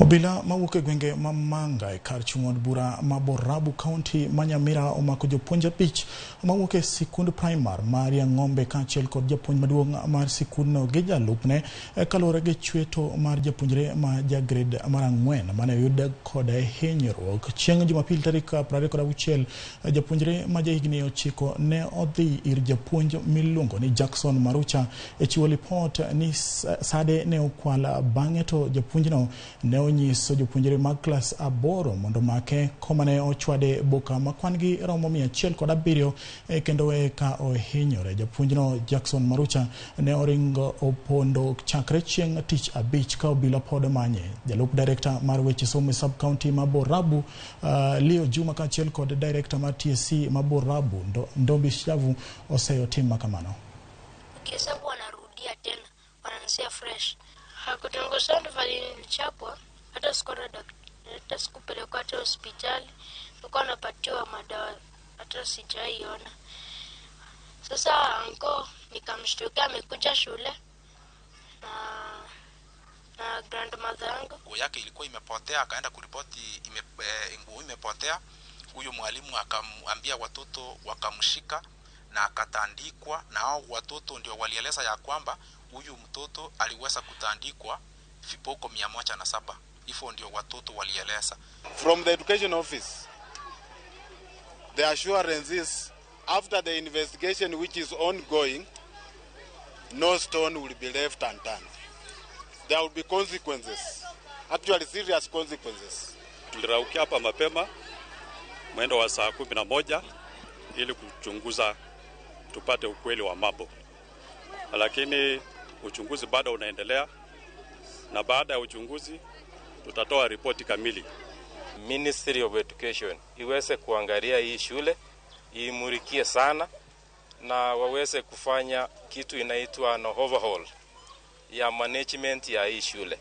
Obila mawuok gwenge mamanga kar chung'od bura maborabu county manyamira omako jopuonj abich mawuok sikund primar mar Ng'ombe kaachiel kod japuonj maduong' mar sikundno gi jalupne kalore gi chweto mar japuonjre ma gred mar 4 mane oyud kod hinyruok chieng' Jumapil tarik 26. Japuonjre ma higni 9 ne odhi ir japuonj miluongo ni Jackson Marucha e chiwo lipot ni sade ne okwal bang'e to japuonjno ne onyiso jopuonjre mag klas 8 mondo make komane ochwade boka makwan gi romo 107 kendo eka ohinyore. Japuonjno Jackson Marucha ne oringo opondo chakre chieng' tich abich ka obila pod manye. Jalup director mar weche somo sub county maborabu Leo Juma kaachiel kod director mar TSC maborabu Ndombi Shavu oseyo tim makamano. Kisa wanarudia tena wanaanzia fresh. Hakutangozana vali chapwa hata sikupelekwa hata hospitali, nilikuwa napatiwa madawa hata sijaiona. Sasa anko nikamshtukia amekuja shule na grandmother yangu. Nguo yake ilikuwa imepotea, akaenda kuripoti nguo imepotea. Huyo mwalimu akamwambia watoto, wakamshika na akatandikwa, na hao watoto ndio walieleza ya kwamba huyu mtoto aliweza kutandikwa viboko 107. Hivyo ndio watoto walieleza. From the education office, the assurance is after the investigation which is ongoing, no stone will be left unturned. There will be consequences, actually serious consequences. Tuliraukia hapa mapema mwendo wa saa 11 ili kuchunguza tupate ukweli wa mambo, lakini uchunguzi bado unaendelea, na baada ya uchunguzi tutatoa ripoti kamili. Ministry of Education iweze kuangalia hii shule, imurikie sana na waweze kufanya kitu inaitwa no overhaul ya management ya hii shule.